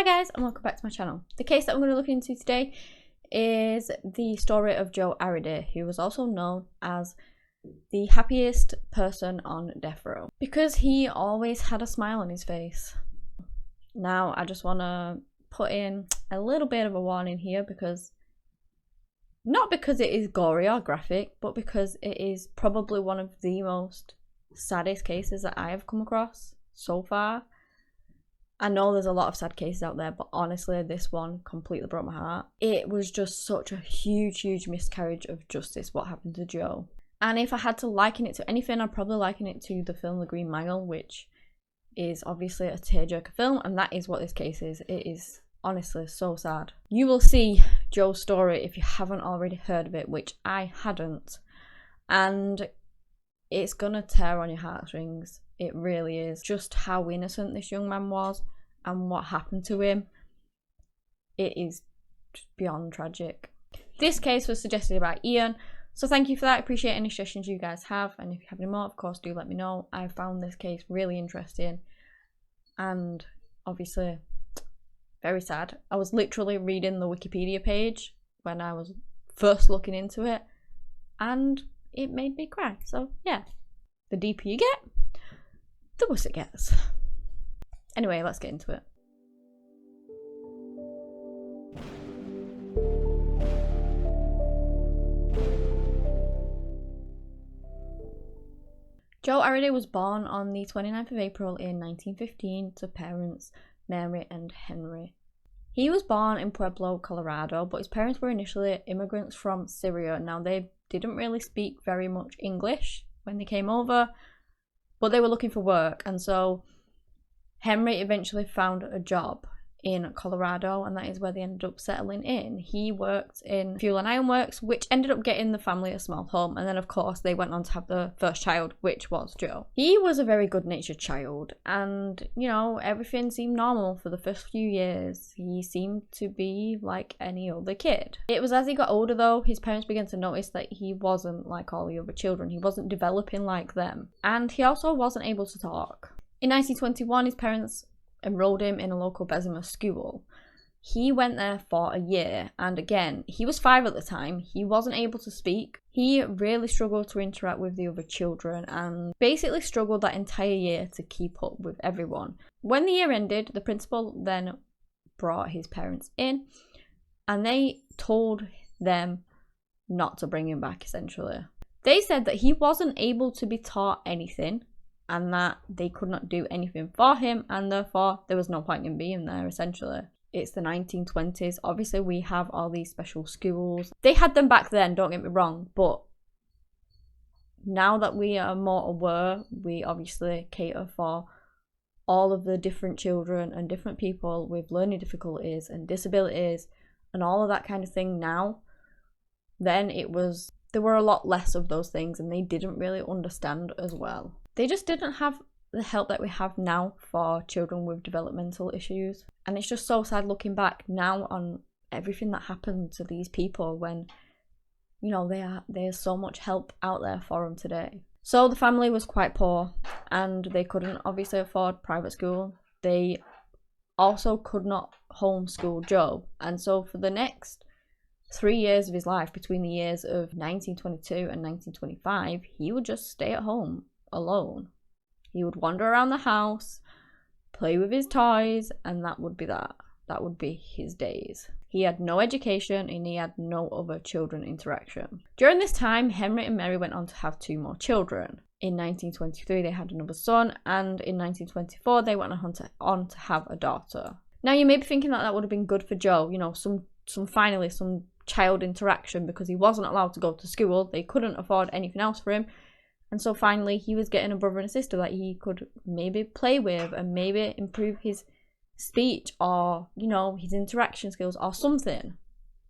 Hi guys, and welcome back to my channel. The case that I'm going to look into today is the story of Joe Arridy, who was also known as the happiest person on death row because he always had a smile on his face. Now, I just want to put in a little bit of a warning here, because not because it is gory or graphic, but because it is probably one of the most saddest cases that I have come across so far. I know there's a lot of sad cases out there, but honestly, this one completely broke my heart. It was just such a huge miscarriage of justice what happened to Joe. And if I had to liken it to anything, I'd probably liken it to the film The Green Mile, which is obviously a tearjerker film, and that is what this case is. It is honestly so sad. You will see Joe's story if you haven't already heard of it, which I hadn't, and it's gonna tear on your heartstrings. It really is. Just how innocent this young man was and what happened to him, it is just beyond tragic. This case was suggested by Ian, so thank you for that. I appreciate any suggestions you guys have, and if you have any more, of course, do let me know. I found this case really interesting and obviously very sad. I was literally reading the Wikipedia page when I was first looking into it, and it made me cry. So yeah, the deeper you get, the worse it gets. Anyway, let's get into it. Joe Arridy was born on the 29th of April in 1915 to parents Mary and Henry. He was born in Pueblo, Colorado, but his parents were initially immigrants from Syria. Now, they didn't really speak very much English when they came over, but they were looking for work, and so Henry eventually found a job in Colorado, and that is where they ended up settling in. He worked in fuel and iron works, which ended up getting the family a small home, and then of course they went on to have the first child, which was Joe. He was a very good-natured child, and you know, everything seemed normal for the first few years. He seemed to be like any other kid. It was as he got older though, his parents began to notice that he wasn't like all the other children. He wasn't developing like them, and he also wasn't able to talk. In 1921, his parents enrolled him in a local Bessemer school. He went there for a year, and again, he was 5 at the time. He wasn't able to speak. He really struggled to interact with the other children and basically struggled that entire year to keep up with everyone. When the year ended, the principal then brought his parents in, and they told them not to bring him back, essentially. They said that he wasn't able to be taught anything, and that they could not do anything for him, and therefore there was no point in being there, essentially. It's the 1920s. Obviously, we have all these special schools. They had them back then, don't get me wrong, but now that we are more aware, we obviously cater for all of the different children and different people with learning difficulties and disabilities and all of that kind of thing now. Then there were a lot less of those things, and they didn't really understand as well. They just didn't have the help that we have now for children with developmental issues. And it's just so sad looking back now on everything that happened to these people when, you know, there's so much help out there for them today. So the family was quite poor, and they couldn't obviously afford private school. They also could not homeschool Joe. And so for the next 3 years of his life, between the years of 1922 and 1925, he would just stay at home alone. He would wander around the house, play with his toys, and that would be that. That would be his days. He had no education, and he had no other children interaction. During this time, Henry and Mary went on to have 2 more children. In 1923, they had another son, and in 1924, they went on to have a daughter. Now, you may be thinking that would have been good for Joe, you know, some child interaction, because he wasn't allowed to go to school. They couldn't afford anything else for him. And so finally, he was getting a brother and a sister that he could maybe play with and maybe improve his speech or, you know, his interaction skills or something.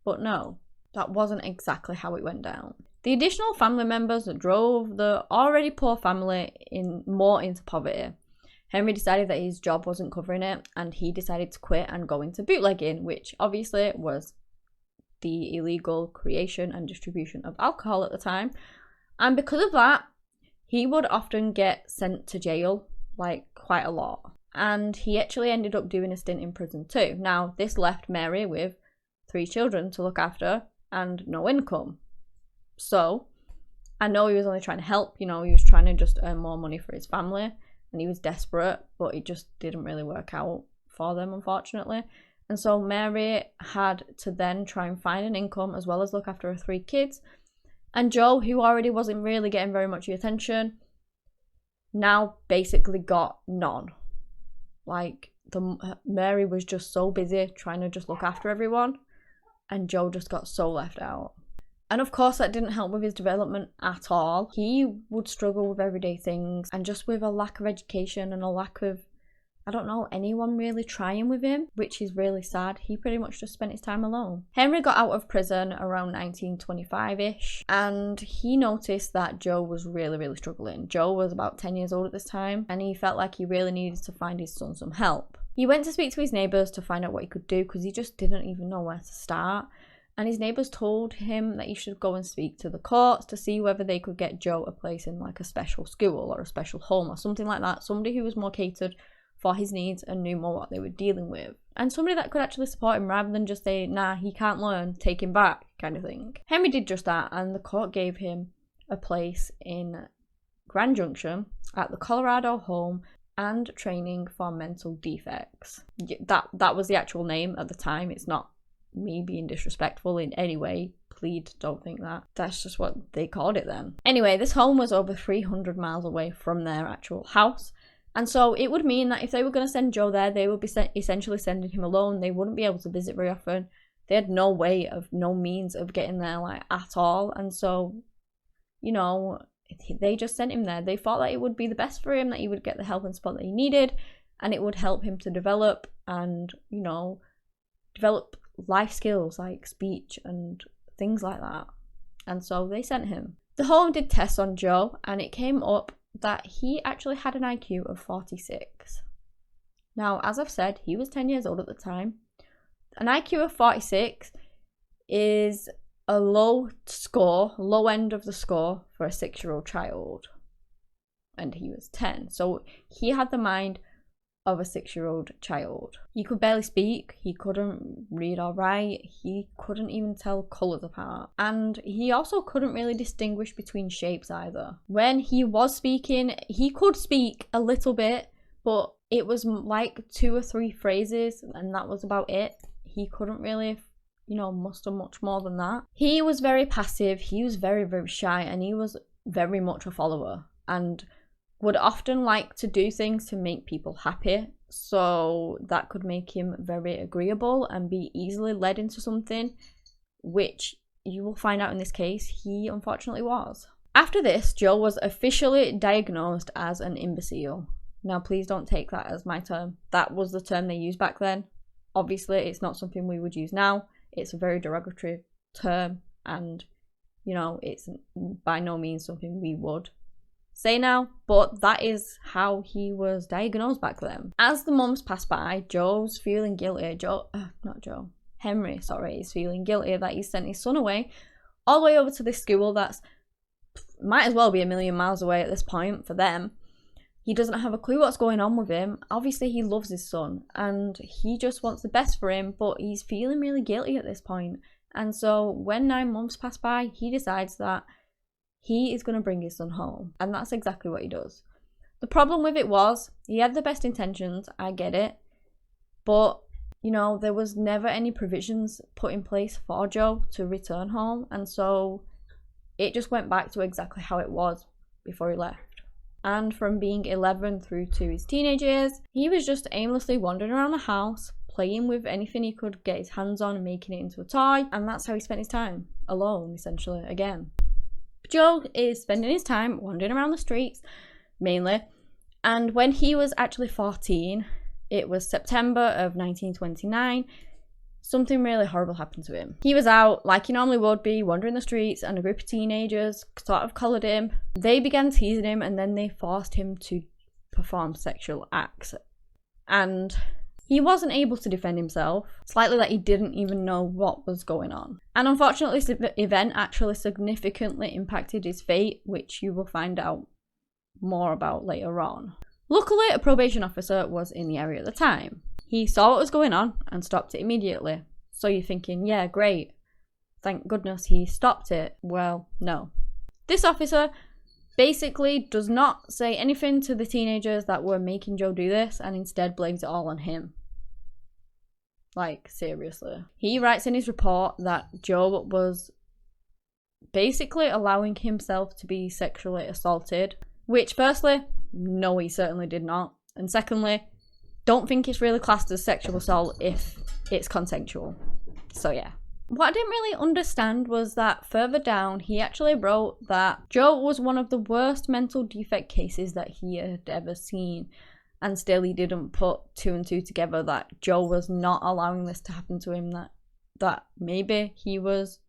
But no, that wasn't exactly how it went down. The additional family members that drove the already poor family more into poverty. Henry decided that his job wasn't covering it, and he decided to quit and go into bootlegging, which obviously was the illegal creation and distribution of alcohol at the time. And because of that, he would often get sent to jail, like quite a lot. and he actually ended up doing a stint in prison too. Now, this left Mary with 3 children to look after and no income. So, I know he was only trying to help, you know, he was trying to just earn more money for his family, and he was desperate, but it just didn't really work out for them, unfortunately. And so Mary had to then try and find an income as well as look after her 3 kids. And Joe, who already wasn't really getting very much attention, now basically got none. Like, Mary was just so busy trying to just look after everyone, and Joe just got so left out. And of course that didn't help with his development at all. He would struggle with everyday things, and just with a lack of education and a lack of, I don't know, anyone really trying with him, which is really sad. He pretty much just spent his time alone. Henry got out of prison around 1925-ish, and he noticed that Joe was really struggling. Joe was about 10 years old at this time, and he felt like he really needed to find his son some help. He went to speak to his neighbours to find out what he could do, because he just didn't even know where to start. And his neighbours told him that he should go and speak to the courts to see whether they could get Joe a place in like a special school or a special home or something like that. Somebody who was more catered for his needs and knew more what they were dealing with. And somebody that could actually support him rather than just say, nah, he can't learn, take him back, kind of thing. Henry did just that, and the court gave him a place in Grand Junction at the Colorado Home and Training for Mental Defects. That was the actual name at the time. It's not me being disrespectful in any way. Please don't think that. That's just what they called it then. Anyway, this home was over 300 miles away from their actual house. And so it would mean that if they were going to send Joe there, they would be essentially sending him alone. They wouldn't be able to visit very often. They had no means of getting there, like, at all. And so, you know, they just sent him there. They thought that it would be the best for him, that he would get the help and support that he needed, and it would help him to develop and, you know, develop life skills like speech and things like that. And so they sent him. The home did tests on Joe, and it came up that he actually had an IQ of 46. Now, as I've said, he was 10 years old at the time. An IQ of 46 is a low end of the score for a 6-year-old child. And he was 10. So he had the mind of a 6-year-old child. He could barely speak, he couldn't read or write, he couldn't even tell colours apart, and he also couldn't really distinguish between shapes either. When he was speaking, he could speak a little bit, but it was like 2 or 3 phrases, and that was about it. He couldn't really, you know, muster much more than that. He was very passive, he was very shy, and he was very much a follower, and would often like to do things to make people happy, so that could make him very agreeable and be easily led into something, which you will find out in this case he unfortunately was. After this, Joe was officially diagnosed as an imbecile. Now, please don't take that as my term. That was the term they used back then. Obviously, it's not something we would use now. It's a very derogatory term, and, you know, it's by no means something we would say now, but that is how he was diagnosed back then. As the months passed by, Joe's feeling guilty. Henry is feeling guilty that he sent his son away, all the way over to this school that's might as well be a million miles away at this point for them. He doesn't have a clue what's going on with him. Obviously, he loves his son and he just wants the best for him, but he's feeling really guilty at this point. And so when 9 months pass by, he decides that he is going to bring his son home, and that's exactly what he does. The problem with it was, he had the best intentions, I get it, but, you know, there was never any provisions put in place for Joe to return home, and so it just went back to exactly how it was before he left. And from being 11 through to his teenage years, he was just aimlessly wandering around the house, playing with anything he could get his hands on and making it into a toy, and that's how he spent his time, alone, essentially, again. Joe is spending his time wandering around the streets, mainly, and when he was actually 14, it was September of 1929, something really horrible happened to him. He was out, like he normally would be, wandering the streets, and a group of teenagers sort of collared him. They began teasing him, and then they forced him to perform sexual acts. And he wasn't able to defend himself, slightly that he didn't even know what was going on. And unfortunately, this event actually significantly impacted his fate, which you will find out more about later on. Luckily, a probation officer was in the area at the time. He saw what was going on and stopped it immediately. So you're thinking, yeah, great. Thank goodness he stopped it. Well, no. This officer basically does not say anything to the teenagers that were making Joe do this and instead blames it all on him. Like, seriously. He writes in his report that Joe was basically allowing himself to be sexually assaulted, which firstly, no, he certainly did not. And secondly, don't think it's really classed as sexual assault if it's consensual. So yeah. What I didn't really understand was that further down, he actually wrote that Joe was one of the worst mental defect cases that he had ever seen. And still he didn't put two and two together that Joe was not allowing this to happen to him, that maybe he was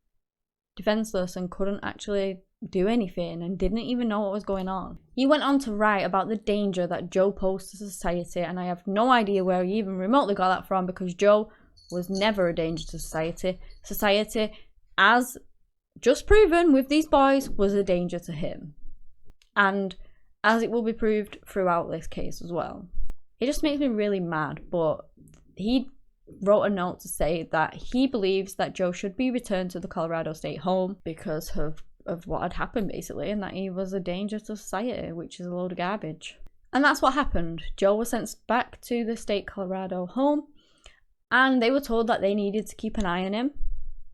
defenseless and couldn't actually do anything and didn't even know what was going on. He went on to write about the danger that Joe posed to society, and I have no idea where he even remotely got that from, because Joe was never a danger to society. Society, as just proven with these boys, was a danger to him. And as it will be proved throughout this case as well. It just makes me really mad, but he wrote a note to say that he believes that Joe should be returned to the Colorado State home because of what had happened, basically, and that he was a danger to society, which is a load of garbage. And that's what happened. Joe was sent back to the state Colorado home, and they were told that they needed to keep an eye on him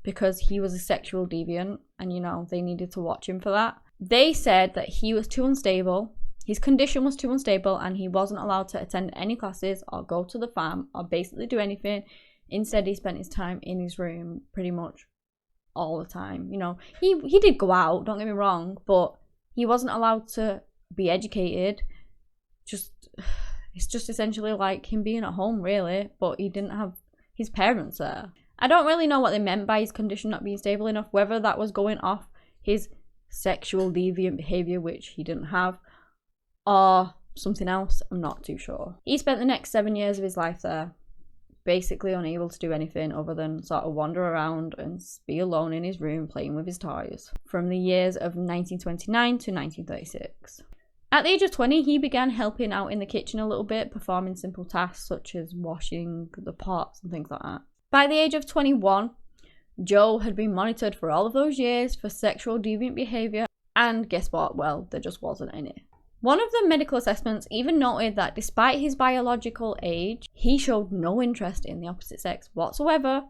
because he was a sexual deviant, and they needed to watch him for that. They said that he was too unstable, his condition was too unstable, and he wasn't allowed to attend any classes or go to the farm or basically do anything. Instead, he spent his time in his room pretty much all the time. He did go out, don't get me wrong, but he wasn't allowed to be educated. It's just essentially like him being at home, really, but he didn't have his parents there. I don't really know what they meant by his condition not being stable enough, whether that was going off his sexual deviant behaviour, which he didn't have, or something else. I'm not too sure. He spent the next 7 years of his life there, basically unable to do anything other than sort of wander around and be alone in his room playing with his toys, from the years of 1929 to 1936. At the age of 20, he began helping out in the kitchen a little bit, performing simple tasks such as washing the pots and things like that. By the age of 21, Joe had been monitored for all of those years for sexual deviant behaviour, and guess what? Well, there just wasn't any. One of the medical assessments even noted that despite his biological age, he showed no interest in the opposite sex whatsoever,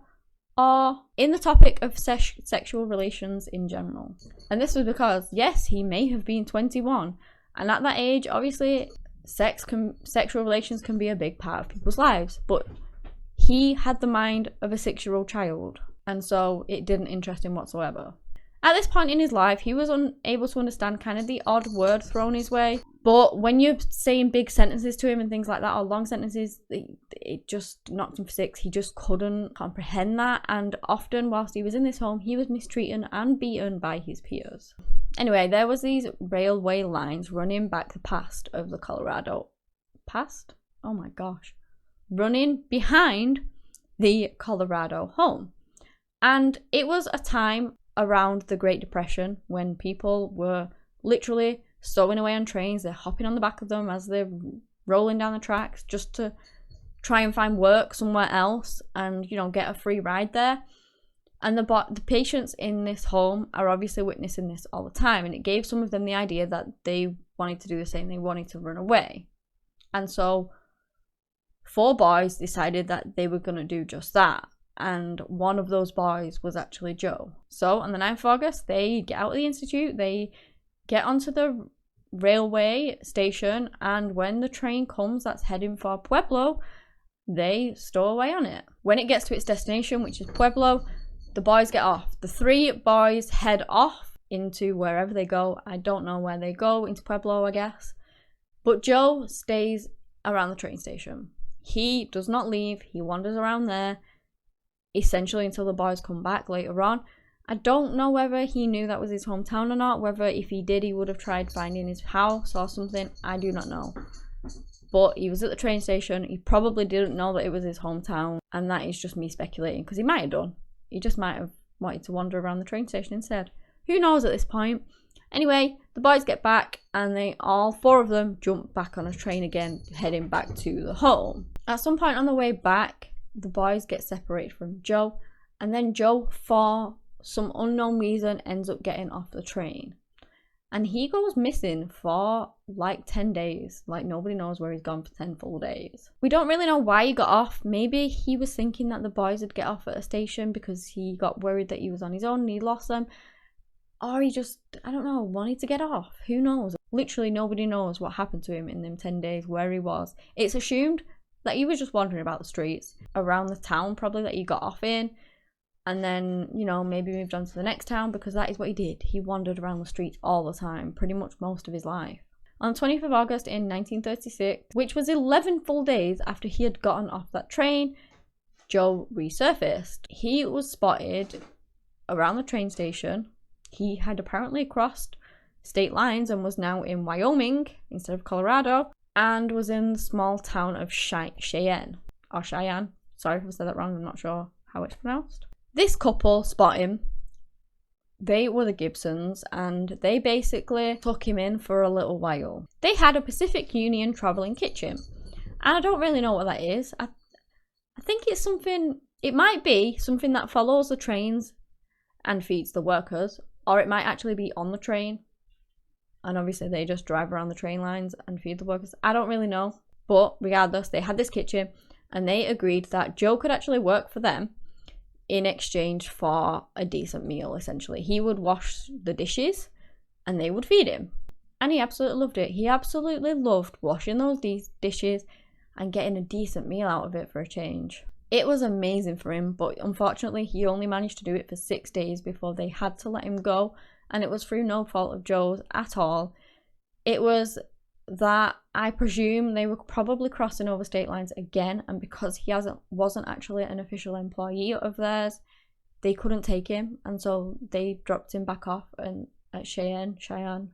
or in the topic of sexual relations in general. And this was because, yes, he may have been 21, and at that age, obviously, sexual relations can be a big part of people's lives, but he had the mind of a 6-year-old child, and so it didn't interest him whatsoever. At this point in his life, he was unable to understand kind of the odd word thrown his way, but when you're saying big sentences to him and things like that, or long sentences, it just knocked him for six. He just couldn't comprehend that, and often whilst he was in this home, he was mistreated and beaten by his peers. Anyway, there was these railway lines running back the past of the Colorado. Past? Oh my gosh. Running behind the Colorado home. And it was a time around the Great Depression when people were literally stowing away on trains. They're hopping on the back of them as they're rolling down the tracks just to try and find work somewhere else and, get a free ride there. And the patients in this home are obviously witnessing this all the time, and it gave some of them the idea that they wanted to do the same. They wanted to run away. And so 4 boys decided that they were going to do just that. And one of those boys was actually Joe. So on the 9th of August, they get out of the institute, they get onto the railway station, and when the train comes that's heading for Pueblo, they stow away on it. When it gets to its destination, which is Pueblo, the boys get off. The 3 boys head off into wherever they go. I don't know where they go, into Pueblo, I guess. But Joe stays around the train station. He does not leave. He wanders around there, essentially until the boys come back later on. I don't know whether he knew that was his hometown or not, whether if he did he would have tried finding his house or something. I do not know. But he was at the train station. He probably didn't know that it was his hometown, and that is just me speculating, because he might have done. He just might have wanted to wander around the train station instead. Who knows at this point? Anyway, the boys get back and all four of them jump back on a train again, heading back to the home. At some point on the way back, the boys get separated from Joe, and then Joe, for some unknown reason, ends up getting off the train. And he goes missing for like 10 days. Like, nobody knows where he's gone for 10 full days. We don't really know why he got off. Maybe he was thinking that the boys would get off at a station because he got worried that he was on his own and he lost them. Or he just, I don't know, wanted to get off. Who knows? Literally nobody knows what happened to him in them 10 days, where he was. It's assumed that he was just wandering about the streets around the town, probably, that he got off in. And then, you know, maybe moved on to the next town, because that is what he did. He wandered around the streets all the time, pretty much most of his life. On the 20th of August in 1936, which was 11 full days after he had gotten off that train, Joe resurfaced. He was spotted around the train station. He had apparently crossed state lines and was now in Wyoming instead of Colorado, and was in the small town of Cheyenne. Sorry if I said that wrong, I'm not sure how it's pronounced. This couple spot him. They were the Gibsons, and they basically took him in for a little while. They had a Pacific Union traveling kitchen, and I don't really know what that is. I think it's something, it might be something that follows the trains and feeds the workers, or it might actually be on the train, and obviously they just drive around the train lines and feed the workers. I don't really know, but regardless, they had this kitchen, and they agreed that Joe could actually work for them in exchange for a decent meal, essentially. He would wash the dishes and they would feed him. And he absolutely loved it. He absolutely loved washing those dishes and getting a decent meal out of it for a change. It was amazing for him, but unfortunately he only managed to do it for 6 days before they had to let him go, and it was through no fault of Joe's at all. It was that I presume they were probably crossing over state lines again, and because he wasn't actually an official employee of theirs, they couldn't take him, and so they dropped him back off at Cheyenne,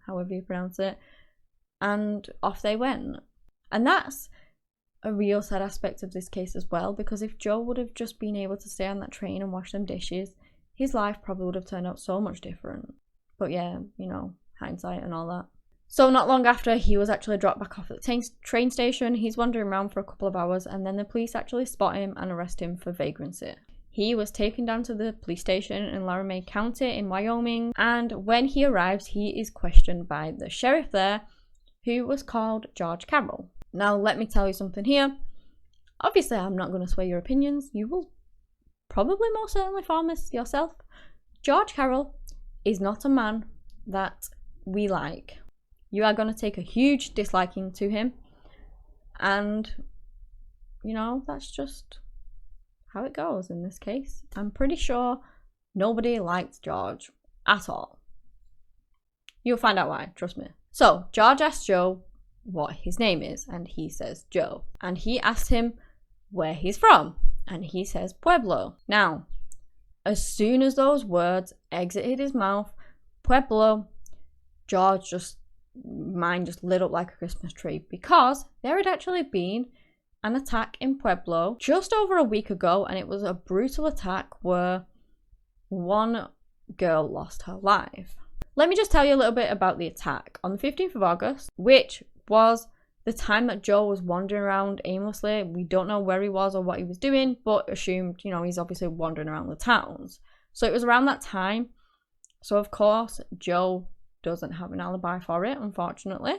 however you pronounce it, and off they went. And that's a real sad aspect of this case as well, because if Joe would have just been able to stay on that train and wash them dishes, his life probably would have turned out so much different. But yeah, you know, hindsight and all that. So not long after he was actually dropped back off at the train station, he's wandering around for a couple of hours, and then the police actually spot him and arrest him for vagrancy. He was taken down to the police station in Laramie County in Wyoming, and when he arrives, he is questioned by the sheriff there, who was called George Carroll. Now, let me tell you something here. Obviously, I'm not going to sway your opinions. You will probably most certainly form this yourself. George Carroll is not a man that we like. You are going to take a huge disliking to him. And, you know, that's just how it goes in this case. I'm pretty sure nobody liked George at all. You'll find out why, trust me. So, George asked Joe what his name is, and he says Joe. And he asked him where he's from, and he says Pueblo. Now, as soon as those words exited his mouth, Pueblo, George's mind just lit up like a Christmas tree, because there had actually been an attack in Pueblo just over a week ago, and it was a brutal attack where one girl lost her life. Let me just tell you a little bit about the attack. On the 15th of August, which was the time that Joe was wandering around aimlessly. We don't know where he was or what he was doing, but assumed, you know, he's obviously wandering around the towns. So it was around that time. So of course, Joe doesn't have an alibi for it, unfortunately.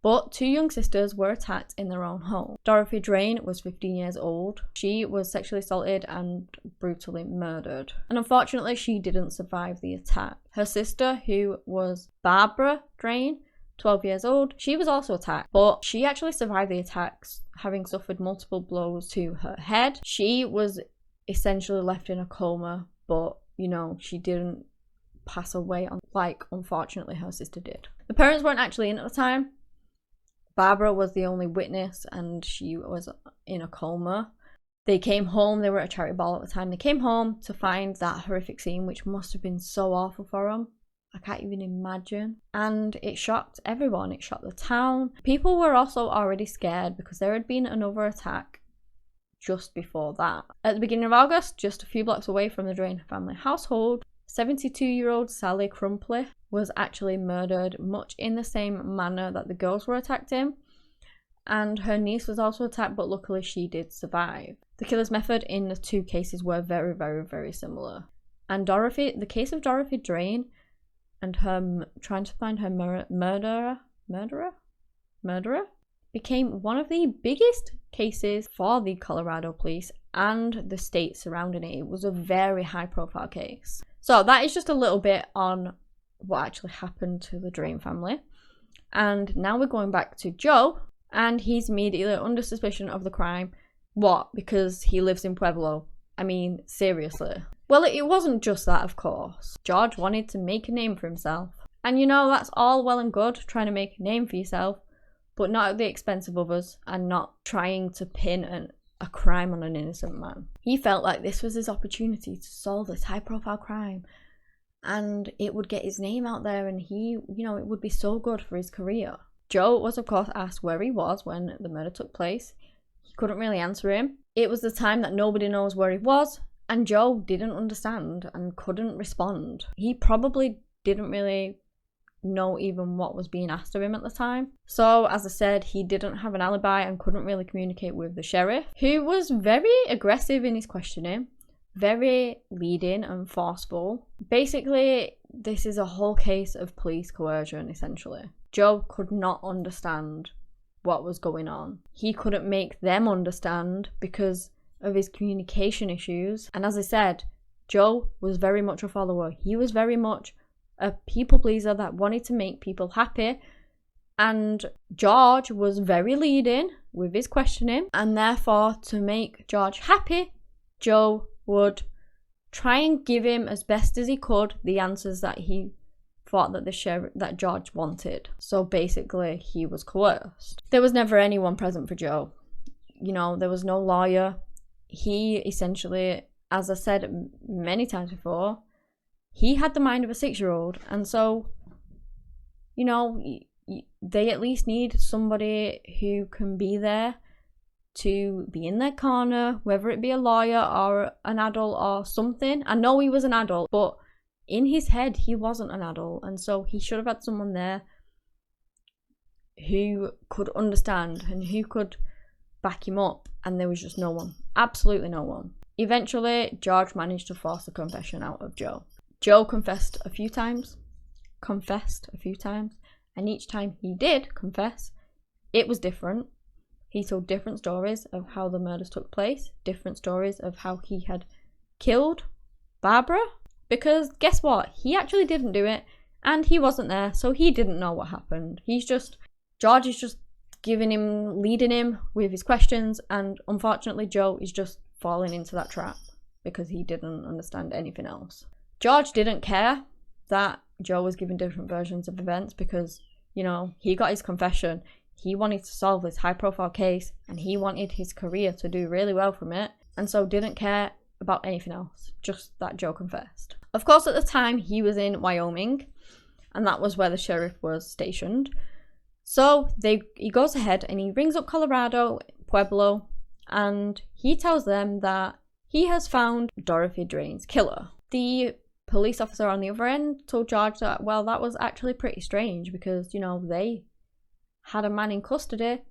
But two young sisters were attacked in their own home. Dorothy Drain was 15 years old. She was sexually assaulted and brutally murdered. And unfortunately, she didn't survive the attack. Her sister, who was Barbara Drain, 12 years old, she was also attacked, but she actually survived the attacks, having suffered multiple blows to her head. She was essentially left in a coma, but, you know, she didn't pass away like, unfortunately, her sister did. The parents weren't actually in at the time. Barbara was the only witness, and she was in a coma. They came home, they were at a charity ball at the time. They came home to find that horrific scene, which must have been so awful for them. I can't even imagine. And it shocked everyone. It shocked the town. People were also already scared because there had been another attack just before that. At the beginning of August, just a few blocks away from the Drain family household, 72-year-old Sally Crumpley was actually murdered much in the same manner that the girls were attacked in. And her niece was also attacked, but luckily she did survive. The killer's method in the two cases were very, very, very similar. And the case of Dorothy Drain and her trying to find her murderer became one of the biggest cases for the Colorado police and the state surrounding it. It was a very high profile case. So that is just a little bit on what actually happened to the Drain family. And now we're going back to Joe, and he's immediately under suspicion of the crime. What? Because he lives in Pueblo. I mean, seriously. Well, it wasn't just that, of course. George wanted to make a name for himself. And you know, that's all well and good, trying to make a name for yourself, but not at the expense of others, and not trying to pin a crime on an innocent man. He felt like this was his opportunity to solve this high-profile crime, and it would get his name out there, and he, you know, it would be so good for his career. Joe was, of course, asked where he was when the murder took place. He couldn't really answer him. It was the time that nobody knows where he was, and Joe didn't understand and couldn't respond. He probably didn't really know even what was being asked of him at the time. So, as I said, he didn't have an alibi and couldn't really communicate with the sheriff, who was very aggressive in his questioning, very leading and forceful. Basically, this is a whole case of police coercion, essentially. Joe could not understand what was going on. He couldn't make them understand because of his communication issues. And as I said, Joe was very much a follower. He was very much a people pleaser that wanted to make people happy. And George was very leading with his questioning. And therefore, to make George happy, Joe would try and give him as best as he could the answers that he thought that George wanted. So basically, he was coerced. There was never anyone present for Joe. You know, there was no lawyer. He essentially, as I said many times before, he had the mind of a 6-year-old. And so, you know, they at least need somebody who can be there to be in their corner, whether it be a lawyer or an adult or something. I know he was an adult, but in his head, he wasn't an adult. And so he should have had someone there who could understand and who could back him up. And there was just no one. Absolutely no one. Eventually, George managed to force a confession out of Joe. Joe confessed a few times. And each time he did confess, it was different. He told different stories of how the murders took place, different stories of how he had killed Barbara. Because guess what? He actually didn't do it, and he wasn't there, so he didn't know what happened. George is just leading him with his questions, and unfortunately Joe is just falling into that trap because he didn't understand anything else. George didn't care that Joe was giving different versions of events because, you know, he got his confession. He wanted to solve this high-profile case, and he wanted his career to do really well from it, and so didn't care about anything else, just that Joe confessed. Of course, at the time, he was in Wyoming, and that was where the sheriff was stationed. So he goes ahead and he rings up Colorado, Pueblo, and he tells them that he has found Dorothy Drain's killer. The police officer on the other end told George that, well, that was actually pretty strange because, you know, they had a man in custody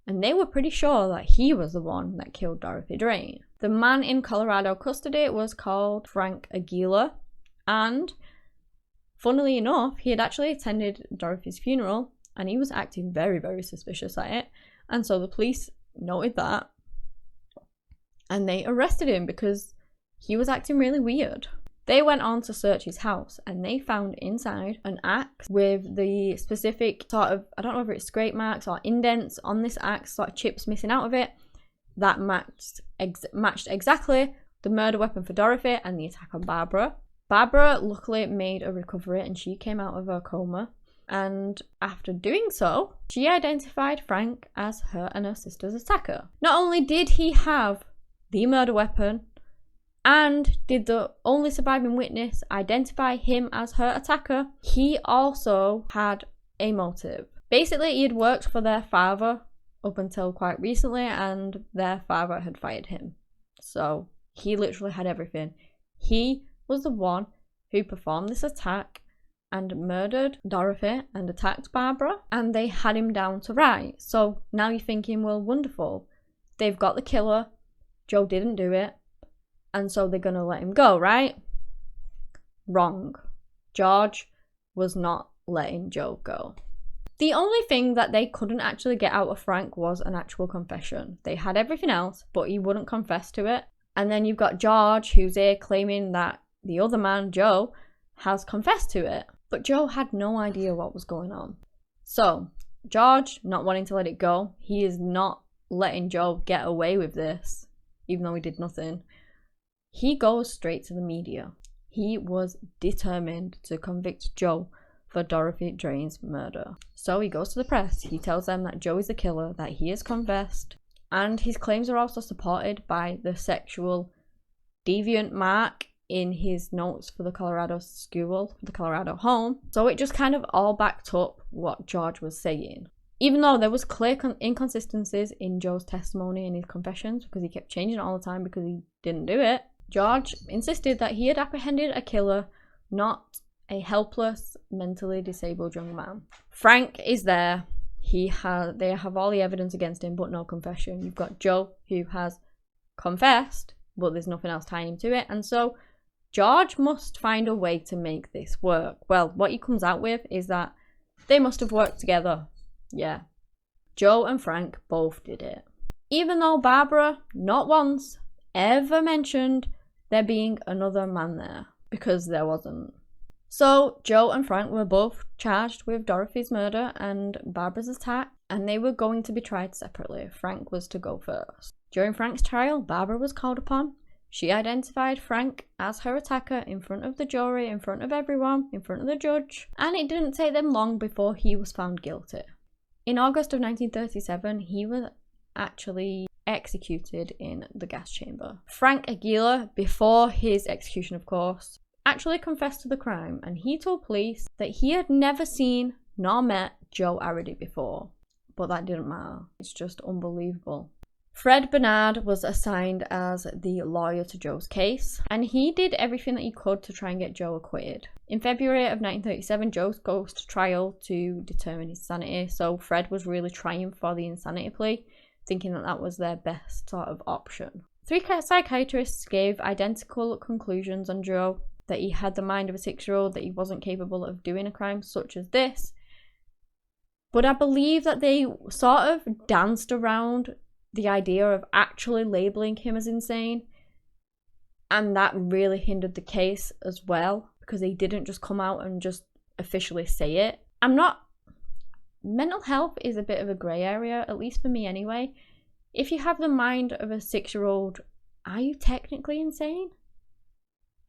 and they were pretty sure that he was the one that killed Dorothy Drain. The man in Colorado custody was called Frank Aguilar, and funnily enough, he had actually attended Dorothy's funeral and he was acting very, very suspicious at it. And so the police noted that and they arrested him because he was acting really weird. They went on to search his house and they found inside an axe with the specific sort of, I don't know if it's scrape marks or indents on this axe, sort of chips missing out of it, that matched exactly the murder weapon for Dorothy and the attack on Barbara. Barbara luckily made a recovery and she came out of her coma. And after doing so, she identified Frank as her and her sister's attacker. Not only did he have the murder weapon, and did the only surviving witness identify him as her attacker, he also had a motive. Basically, he had worked for their father up until quite recently, and their father had fired him. So he literally had everything. He was the one who performed this attack and murdered Dorothy and attacked Barbara, and they had him down to right. So now you're thinking, well, wonderful, they've got the killer, Joe didn't do it, and so they're gonna let him go, right? Wrong. George was not letting Joe go. The only thing that they couldn't actually get out of Frank was an actual confession. They had everything else, but he wouldn't confess to it. And then you've got George, who's here claiming that the other man, Joe, has confessed to it. But Joe had no idea what was going on. So, George, not wanting to let it go, he is not letting Joe get away with this, even though he did nothing. He goes straight to the media. He was determined to convict Joe for Dorothy Drane's murder. So he goes to the press. He tells them that Joe is the killer, that he has confessed, and his claims are also supported by the sexual deviant mark in his notes for the Colorado school, the Colorado home. So it just kind of all backed up what George was saying. Even though there was clear inconsistencies in Joe's testimony and his confessions, because he kept changing it all the time because he didn't do it, George insisted that he had apprehended a killer, not a helpless, mentally disabled young man. Frank is there. They have all the evidence against him, but no confession. You've got Joe, who has confessed, but there's nothing else tying him to it. And so George must find a way to make this work. Well, what he comes out with is that they must have worked together. Yeah. Joe and Frank both did it. Even though Barbara, not once, ever mentioned there being another man there, because there wasn't. So Joe and Frank were both charged with Dorothy's murder and Barbara's attack, and they were going to be tried separately. Frank was to go first. During Frank's trial, Barbara was called upon. She identified Frank as her attacker in front of the jury, in front of everyone, in front of the judge, and it didn't take them long before he was found guilty. In August of 1937, he was actually executed in the gas chamber. Frank Aguilar, before his execution of course, actually confessed to the crime, and he told police that he had never seen nor met Joe Arridy before. But that didn't matter. It's just unbelievable. Fred Bernard was assigned as the lawyer to Joe's case, and he did everything that he could to try and get Joe acquitted. In February of 1937, Joe goes to trial to determine his sanity, so Fred was really trying for the insanity plea, thinking that that was their best sort of option. 3 psychiatrists gave identical conclusions on Joe: that he had the mind of a 6-year-old, that he wasn't capable of doing a crime such as this. But I believe that they sort of danced around the idea of actually labeling him as insane, and that really hindered the case as well, because they didn't just come out and just officially say it. Mental health is a bit of a grey area, at least for me anyway. If you have the mind of a 6-year-old, are you technically insane?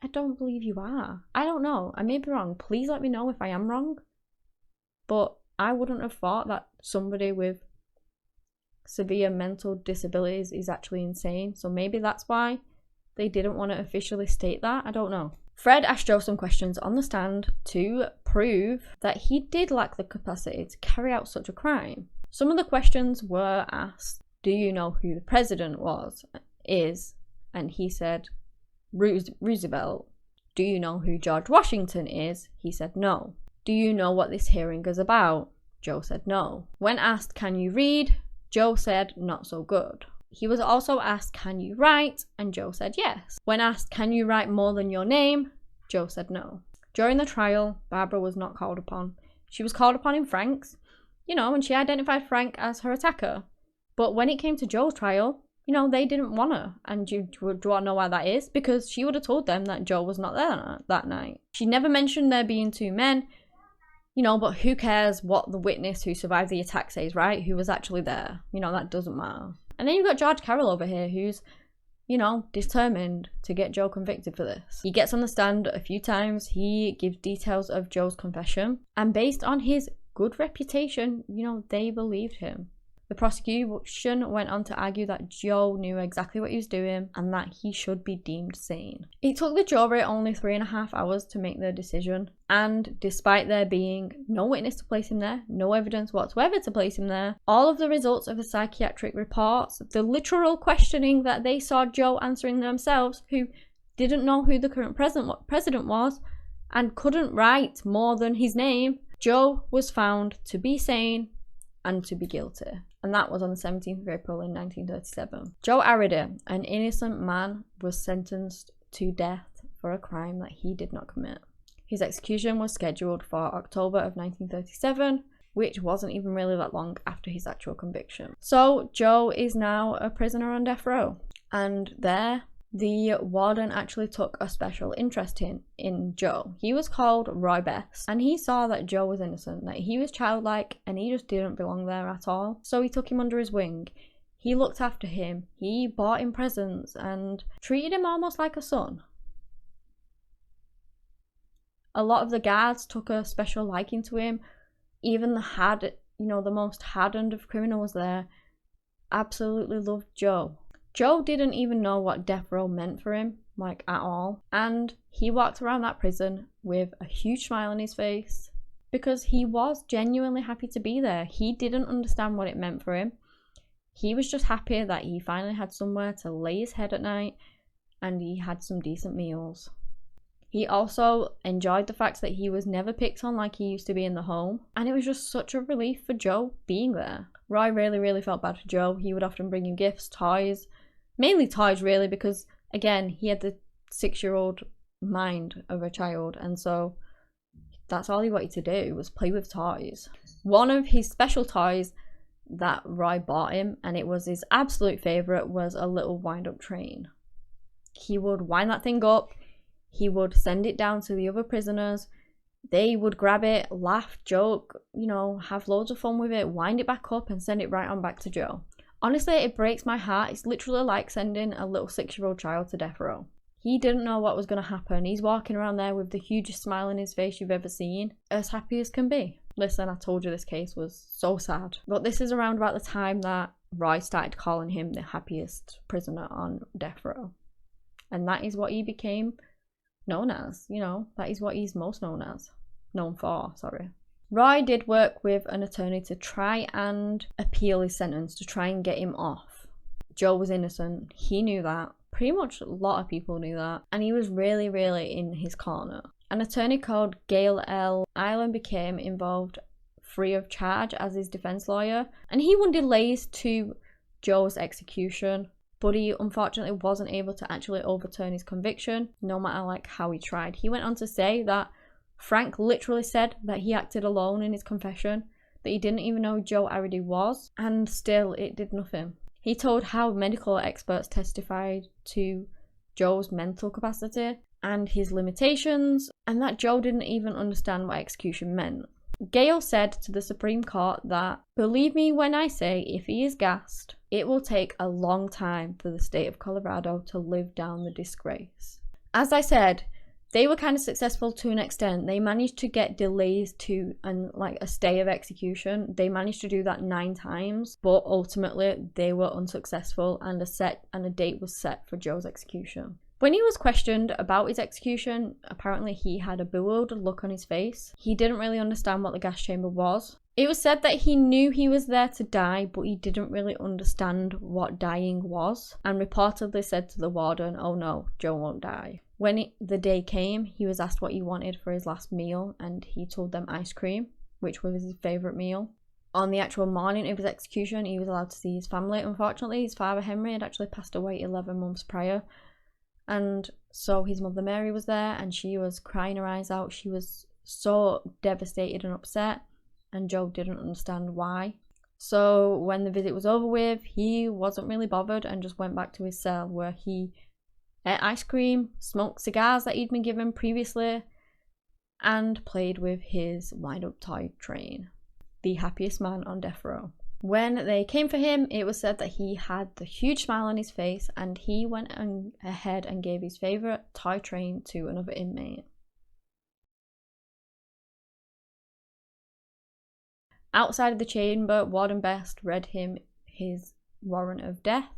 I don't believe you are. I don't know. I may be wrong. Please let me know if I am wrong. But I wouldn't have thought that somebody with severe mental disabilities is actually insane. So maybe that's why they didn't want to officially state that. I don't know. Fred asked Joe some questions on the stand to prove that he did lack the capacity to carry out such a crime. Some of the questions were asked: do you know who the president is? And he said Roosevelt. Do you know who George Washington is? He said no. Do you know what this hearing is about? Joe said no. When asked, can you read? Joe said not so good. He was also asked, can you write? And Joe said yes. When asked, can you write more than your name? Joe said no. During the trial, Barbara was not called upon. She was called upon in Frank's, and she identified Frank as her attacker. But when it came to Joe's trial, they didn't want her. And do you want to know why that is? Because she would have told them that Joe was not there that night. She never mentioned there being 2 men, but who cares what the witness who survived the attack says, right? Who was actually there? That doesn't matter. And then you've got George Carroll over here who's, determined to get Joe convicted for this. He gets on the stand a few times. He gives details of Joe's confession. And based on his good reputation, they believed him. The prosecution went on to argue that Joe knew exactly what he was doing and that he should be deemed sane. It took the jury only 3.5 hours to make their decision, and despite there being no witness to place him there, no evidence whatsoever to place him there, all of the results of the psychiatric reports, the literal questioning that they saw Joe answering themselves, who didn't know who the current president was, and couldn't write more than his name, Joe was found to be sane and to be guilty. And that was on the 17th of April in 1937. Joe Arridy, an innocent man, was sentenced to death for a crime that he did not commit. His execution was scheduled for October of 1937, which wasn't even really that long after his actual conviction. So Joe is now a prisoner on death row. And there, the warden actually took a special interest in Joe. He was called Roy Best, and he saw that Joe was innocent, that he was childlike, and he just didn't belong there at all. So he took him under his wing. He looked after him, he bought him presents, and treated him almost like a son. A lot of the guards took a special liking to him. Even the most hardened of criminals there absolutely loved Joe. Joe didn't even know what death row meant for him, like at all. And he walked around that prison with a huge smile on his face because he was genuinely happy to be there. He didn't understand what it meant for him. He was just happy that he finally had somewhere to lay his head at night and he had some decent meals. He also enjoyed the fact that he was never picked on like he used to be in the home, and it was just such a relief for Joe being there. Roy really felt bad for Joe. He would often bring him gifts, toys, mainly toys really, because again, he had the 6-year-old mind of a child, and so that's all he wanted to do was play with toys. One of his special toys that Roy bought him, and it was his absolute favourite, was a little wind-up train. He would wind that thing up, he would send it down to the other prisoners, they would grab it, laugh, joke, have loads of fun with it, wind it back up and send it right on back to Joe. Honestly, it breaks my heart. It's literally like sending a little 6-year-old child to death row. He didn't know what was going to happen. He's walking around there with the hugest smile on his face you've ever seen, as happy as can be. Listen, I told you this case was so sad. But this is around about the time that Roy started calling him the happiest prisoner on death row. And that is what he became known as, that is what he's most known for. Roy did work with an attorney to try and appeal his sentence, to try and get him off. Joe was innocent, he knew that. Pretty much a lot of people knew that, and he was really in his corner. An attorney called Gail L. Ireland became involved free of charge as his defense lawyer, and he won delays to Joe's execution, but he unfortunately wasn't able to actually overturn his conviction, no matter how he tried. He went on to say that Frank literally said that he acted alone in his confession, that he didn't even know who Joe Arridy was, and still it did nothing. He told how medical experts testified to Joe's mental capacity and his limitations, and that Joe didn't even understand what execution meant. Gale said to the Supreme Court that, "Believe me when I say if he is gassed, it will take a long time for the state of Colorado to live down the disgrace." As I said, they were kind of successful to an extent. They managed to get delays to a stay of execution. They managed to do that 9 times, but ultimately they were unsuccessful, and a date was set for Joe's execution. When he was questioned about his execution, apparently he had a bewildered look on his face. He didn't really understand what the gas chamber was. It was said that he knew he was there to die, but he didn't really understand what dying was, and reportedly said to the warden, "Oh no, Joe won't die." When the day came, he was asked what he wanted for his last meal, and he told them ice cream, which was his favourite meal. On the actual morning of his execution, he was allowed to see his family. Unfortunately, his father Henry had actually passed away 11 months prior, and so his mother Mary was there, and she was crying her eyes out. She was so devastated and upset, and Joe didn't understand why. So when the visit was over with, he wasn't really bothered and just went back to his cell, where he ate ice cream, smoked cigars that he'd been given previously, and played with his wind-up toy train. The happiest man on death row. When they came for him, it was said that he had the huge smile on his face, and he went ahead and gave his favourite toy train to another inmate. Outside of the chamber, Warden Best read him his warrant of death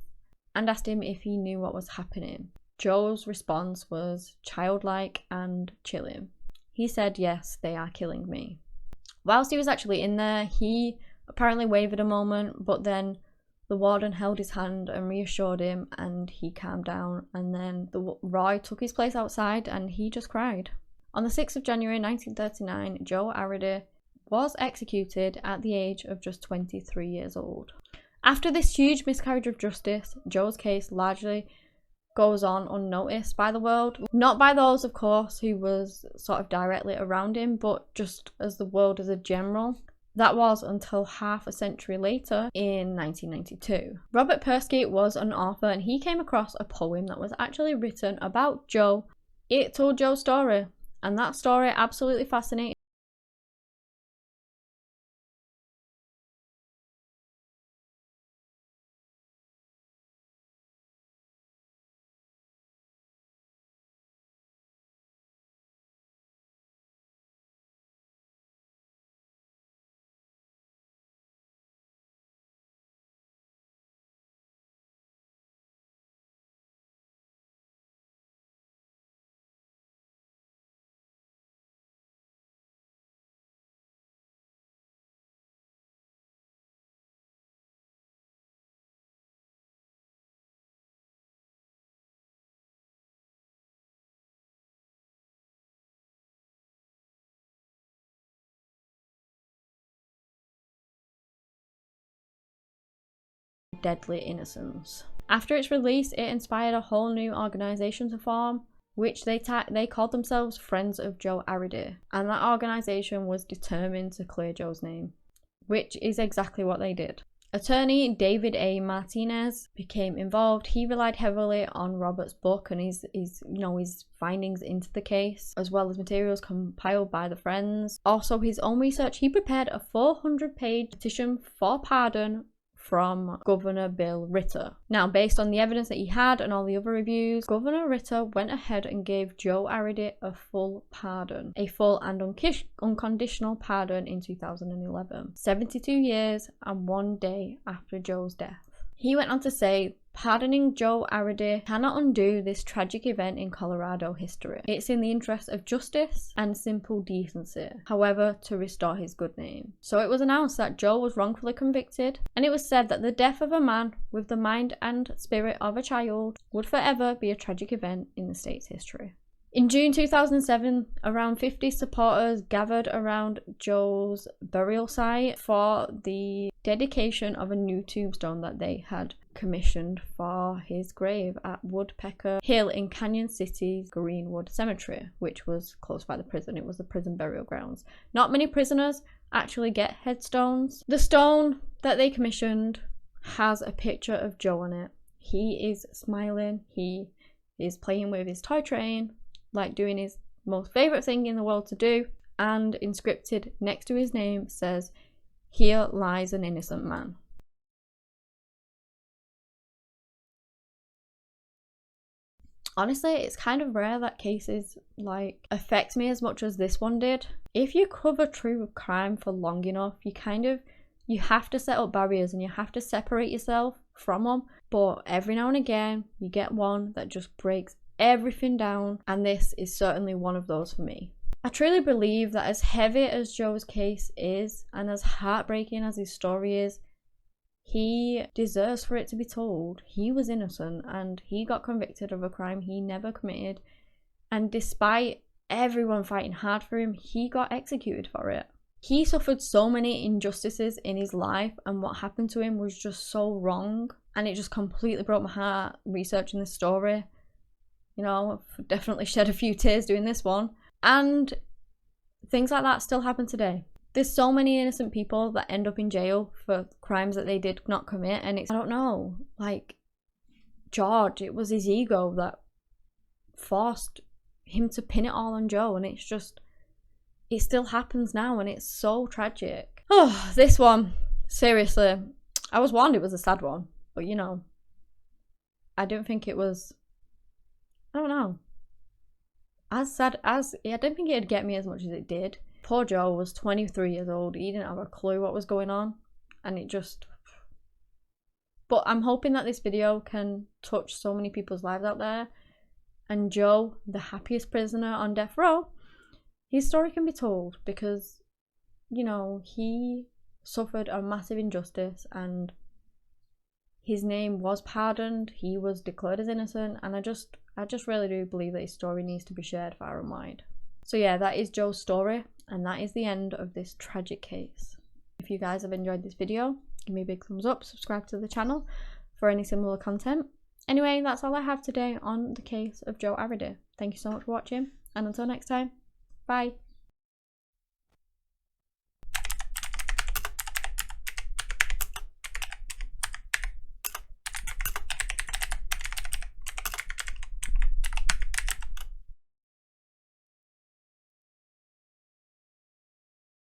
and asked him if he knew what was happening. Joe's response was childlike and chilling. He said, "Yes, they are killing me." Whilst he was actually in there, he apparently wavered a moment, but then the warden held his hand and reassured him, and he calmed down, and then Roy took his place outside and he just cried. On the 6th of January 1939, Joe Arridy was executed at the age of just 23 years old. After this huge miscarriage of justice, Joe's case largely goes on unnoticed by the world. Not by those, of course, who was sort of directly around him, but just as the world as a general. That was until half a century later, in 1992. Robert Persky was an author, and he came across a poem that was actually written about Joe. It told Joe's story, and that story absolutely fascinating. Deadly innocence. After its release, it inspired a whole new organisation to form, which they called themselves Friends of Joe Arridy, and that organisation was determined to clear Joe's name, which is exactly what they did. Attorney David A. Martinez became involved. He relied heavily on Robert's book and his findings into the case, as well as materials compiled by the Friends. Also, his own research. He prepared a 400-page petition for pardon from Governor Bill Ritter. Now, based on the evidence that he had and all the other reviews, Governor Ritter went ahead and gave Joe Arridy a full pardon, a full and unconditional pardon in 2011, 72 years and 1 day after Joe's death. He went on to say, pardoning Joe Arridy cannot undo this tragic event in Colorado history. It's in the interest of justice and simple decency, however, to restore his good name. So it was announced that Joe was wrongfully convicted, and it was said that the death of a man with the mind and spirit of a child would forever be a tragic event in the state's history. In June 2007, around 50 supporters gathered around Joe's burial site for the dedication of a new tombstone that they had commissioned for his grave at Woodpecker Hill in Canyon City's Greenwood Cemetery, which was close by the prison. It was the prison burial grounds. Not many prisoners actually get headstones. The stone that they commissioned has a picture of Joe on it. He is smiling. He is playing with his toy train, like doing his most favourite thing in the world to do, and inscripted next to his name says, "Here lies an innocent man." Honestly, it's kind of rare that cases like affect me as much as this one did. If you cover true crime for long enough, you have to set up barriers and you have to separate yourself from them. But every now and again, you get one that just breaks everything down, and this is certainly one of those for me. I truly believe that as heavy as Joe's case is, and as heartbreaking as his story is, he deserves for it to be told. He was innocent and he got convicted of a crime he never committed, and despite everyone fighting hard for him, he got executed for it. He suffered so many injustices in his life, and what happened to him was just so wrong, and it just completely broke my heart researching this story. You know, I've definitely shed a few tears doing this one. And things like that still happen today. There's so many innocent people that end up in jail for crimes that they did not commit. And I don't know, like George, it was his ego that forced him to pin it all on Joe. And it's just, it still happens now, and it's so tragic. Oh, this one, seriously, I was warned it was a sad one. But you know, I didn't think it was, I don't know, as sad as, I didn't think it'd get me as much as it did. Poor Joe was 23 years old. He didn't have a clue what was going on, and it just, but I'm hoping that this video can touch so many people's lives out there, and Joe, the happiest prisoner on death row, his story can be told, because, you know, he suffered a massive injustice and his name was pardoned. He was declared as innocent, and I just really do believe that his story needs to be shared far and wide. So yeah, that is Joe's story, and that is the end of this tragic case. If you guys have enjoyed this video, give me a big thumbs up, subscribe to the channel for any similar content. Anyway, that's all I have today on the case of Joe Arridy. Thank you so much for watching, and until next time, bye.